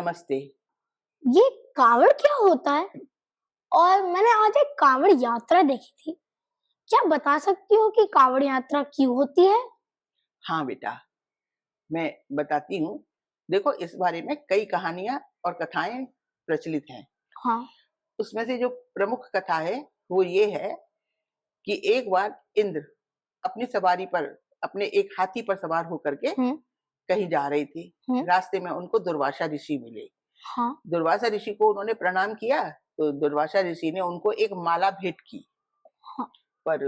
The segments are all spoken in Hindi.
नमस्ते। ये कावड़ क्या होता है? और मैंने आज एक कावड़ यात्रा देखी थी। क्या बता सकती हो कि कावड़ यात्रा क्यों होती है? हाँ बेटा, मैं बताती हूँ। देखो, इस बारे में कई कहानियाँ और कथाएँ प्रचलित हैं। हाँ। उसमें से जो प्रमुख कथा है, वो ये है कि एक बार इंद्र अपनी सवारी पर अपने एक हाथी पर सवार होकर के हुँ, कहीं जा रही थी। हुँ, रास्ते में उनको दुर्वासा ऋषि मिले। हाँ, दुर्वासा ऋषि को उन्होंने प्रणाम किया, तो दुर्वासा ऋषि ने उनको एक माला भेंट की, हाँ, पर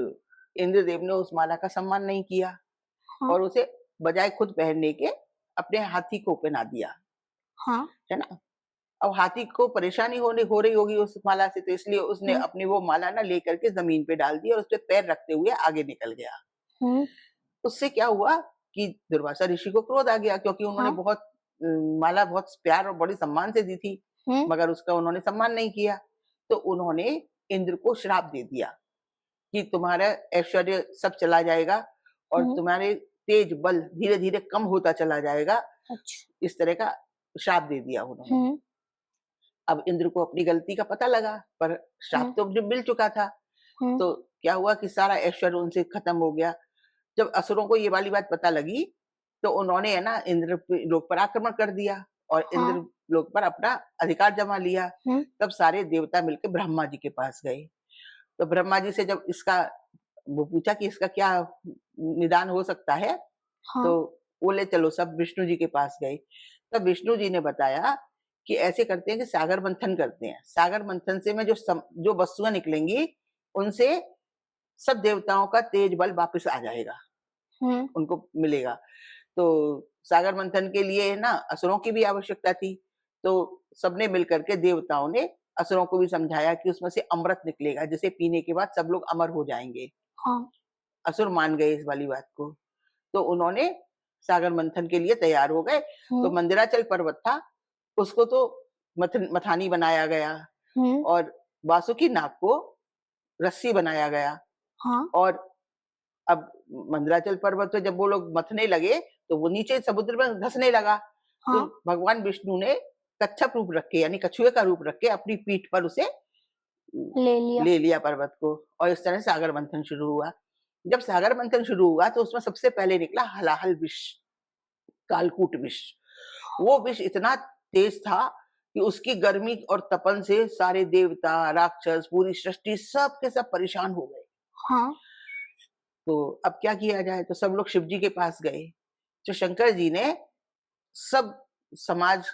इंद्रदेव ने उस माला का सम्मान नहीं किया हाँ, और उसे बजाय खुद पहनने के अपने हाथी को पहना दिया, हाँ, है ना? अब हाथी को परेशानी हो रही होगी उस माला से, तो इसलिए उसने हुँ, अपनी वो माला ना लेकर के ज़मीन पे डाल दी और उसपे पैर रखते हुए आगे निकल गया। हुँ, उससे क्या हुआ कि दुर्वासा ऋषि को क्रोध आ गया, क्योंकि उन्होंने हाँ, माला बहुत प्यार और बड़े सम्मान से दी थी, हुँ, मगर उसका उन्होंने सम्मान नहीं किया। तो उन्होंने इंद्र को श्राप दे दिया कि तुम्हारा ऐश्वर्य सब चला जाएगा और हुँ, तुम्हारे तेज बल धीरे-धीरे कम होता चला जाएगा। अच्छा, इस तरह का श्राप दे दिया उन्होंने। हुँ, अब इंद्र को अपनी गलती का पता लगा, पर हुँ, श्राप तो जो मिल चुका था, हुँ, तो क्या हुआ कि सारा ऐश्वर्य उनसे खत्म हो गया। जब असुरों को ये वाली बात पता लगी, तो उन्होंने है ना इंद्र पे लोक पर आक्रमण कर दिया और हाँ, इंद्र लोक पर अपना अधिकार जमा लिया। हुँ, तब सारे देवता मिलके ब्रह्मा जी के पास गए। तो ब्रह्मा जी से जब इसका वो पूछा कि इसका क्या निदान हो सकता है, हाँ, तो बोले चलो सब विष्णु जी के पास गए। तब विष्णु जी ने बताया कि ऐसे करते हैं कि सागर मंथन करते हैं। सागर मंथन से में जो वस्तुएँ निकलेंगी, उनसे सब देवताओं का तेज बल वापस आ जाएगा, हुँ, उनको मिलेगा। तो सागर मंथन के लिए ना असुरों की भी आवश्यकता थी। तो सबने मिलकर के देवताओं ने असुरों को भी समझाया कि उसमें से अमृत निकलेगा, जिसे पीने के बाद सब लोग अमर हो जाएँगे। हाँ, असुर मान गए इस वाली बात को। तो उन्होंने सागर मंथन के लिए तैयार हो गए। तो हुँ, मंदराचल पर्वत था, उसको तो मथानी बनाया गया हुँ, और वासुकी नाग को रस्सी बनाया गया हाँ, और अब मंदराचल पर्वत पे जब वो लोग मथने लगे, तो वो नीचे समुद्र में धँसने लगा। तो हाँ, भगवान विष्णु ने कच्छप रूप रख के यानी कछुए का रूप रख के अपनी पीठ पर उसे ले लिया। ले लिया पर्वत को और इस तरह सागर मंथन शुरू हुआ। जब सागर मंथन शुरू हुआ तो उसमें सबसे पहले निकला हलाहल विष, कालकूट विष। वो विष इतना तेज था कि उसकी गर्मी और तपन से सारे देवता, राक्षस, पूरी सृष्टि सब के सब परेशान हो गए। हाँ, तो अब क्या किया जाए? तो सब लोग शिव जी के पास गए। तो शंकर जी ने सब समाज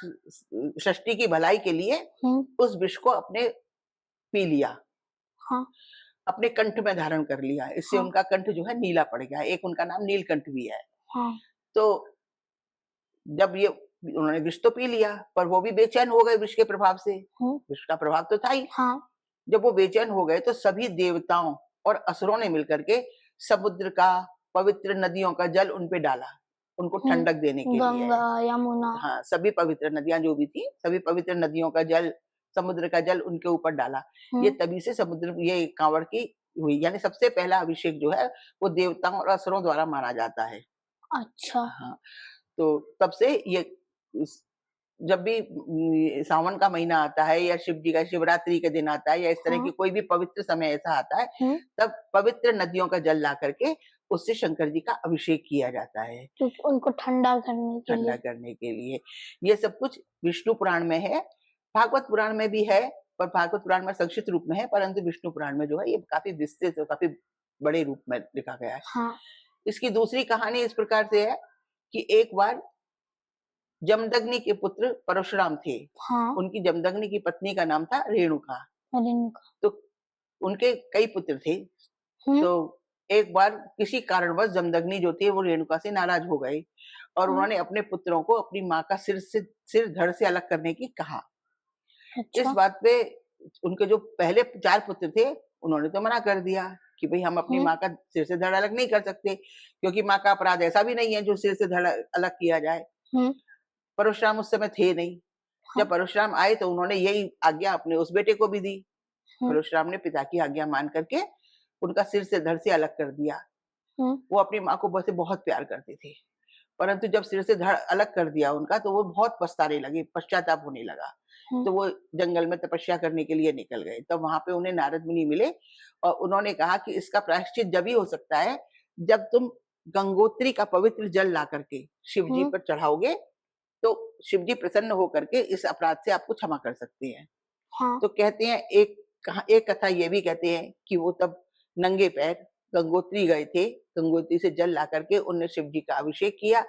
सृष्टि की भलाई के लिए हुँ, उस विष को अपने पी लिया, हाँ, अपने कंठ में धारण कर लिया। इससे हाँ, उनका कंठ जो है नीला पड़ गया। एक उनका नाम नीलकंठ भी है। हाँ, तो जब ये उन्होंने विष तो पी लिया, पर वो भी बेचैन हो गए विष के प्रभाव से। हुँ, विष का प्रभाव तो था ही। हाँ, जब वो बेचैन हो गए तो सभी देवताओं और असुरों ने मिलकर के समुद्र का, पवित्र नदियों का जल उन पे डाला, उनको हुँ, ठंडक देने के लिए। गंगा, यमुना, हाँ, सभी पवित्र नदियाँ जो भी थी, सभी पवित्र नदियों का जल, समुद्र का जल उनके ऊपर डाला। ये हुँ, तभी से समुद्र ये कांवड़ की हुई, यानी सबसे पहला अभिषेक जो है, वो देवताओं और असुरों द्वारा माना जाता है। अच्छा, हाँ, तो तब से ये उस जब भी सावन का महीना आता है या शिव जी का शिवरात्रि के दिन आता है या इस तरह हाँ, की कोई भी पवित्र समय ऐसा आता है, हुँ, तब पवित्र नदियों का जल ला करके उससे शंकर जी का अभिषेक किया जाता है, क्योंकि उनको ठंडा करने के ठंडा लिए। करने के लिए। ये सब कुछ विष्णु पुराण में है, भागवत पुराण में भी है, पर भागवत पुराण में संक्षिप्त रूप में है, परंतु विष्णु पुराण में जो है ये काफ़ी विस्तृत और काफ़ी बड़े रूप में लिखा गया है। हाँ, इसकी दूसरी कहानी इस प्रकार से है कि एक बार जमदग्नि के पुत्र परशुराम थे। हाँ, उनकी जमदग्नि की पत्नी का नाम था रेणुका। रेणुका। तो उनके कई पुत्र थे। हुँ, तो एक बार किसी कारणवश जमदग्नि जो थे वो रेणुका से नाराज़ हो गए और हुँ, उन्होंने अपने पुत्रों को अपनी माँ का सिर धड़ से अलग करने की कहा। इस अच्छा, बात पे उनके जो पहले 4 पुत्र थे, उन्होंने तो मना कर दिया कि भई हम अपनी हुँ, माँ का सिर से धड़ अलग नहीं कर सकते, क्योंकि माँ का अपराध ऐसा भी नहीं है जो सिर से धड़ अलग किया जाए। हुँ, परशुराम उस समय थे नहीं। हाँ, जब परशुराम आए तो उन्होंने यही आज्ञा अपने उस बेटे को भी दी। हुँ, परशुराम ने पिता की आज्ञा मान करके उनका सिर से धड़ से अलग कर दिया। हुँ, वो अपनी माँ को वैसे बहुत प्यार करते थे। परंतु जब सिर से धड़ अलग कर दिया उनका तो वो बहुत पछताने लगे, पश्चाताप होने लगा। तो वो जंगल में तपस्या करने के लिए निकल गए। तब वहां पे उन्हें नारद मुनि मिले और उन्होंने कहा कि इसका प्रायश्चित जब ही हो सकता है जब तुम गंगोत्री का पवित्र जल ला करके शिव जी पर चढ़ाओगे, तो शिव जी प्रसन्न होकर के इस अपराध से आपको क्षमा कर सकते हैं। हाँ। तो कहते हैं एक कथा ये भी कहते हैं कि वो तब नंगे पैर गंगोत्री गए थे, गंगोत्री से जल ला करके उनने शिव जी का अभिषेक किया।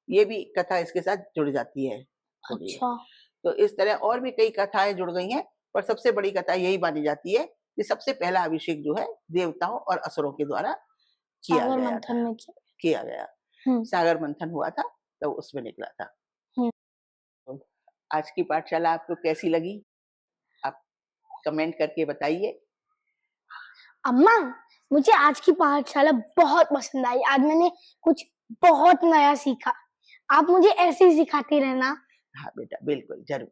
ये भी कथा इसके साथ जुड़ जाती है। अच्छा। तो इस तरह और भी कई कथाएं जुड़ गई हैं, पर सबसे बड़ी कथा यही मानी जाती है कि सबसे पहला अभिषेक जो है देवताओं और असुरों के द्वारा किया सागर गया मंथन था, में किया गया। सागर मंथन हुआ था तो उसमें निकला था। तो आज की पाठशाला आपको कैसी लगी? आप कमेंट करके बताइए। अम्मा, मुझे आज की पाठशाला बहुत पसंद आई। आज मैंने कुछ बहुत नया सीखा। आप मुझे ऐसे ही सिखाती रहना। हाँ बेटा, बिल्कुल, ज़रूर।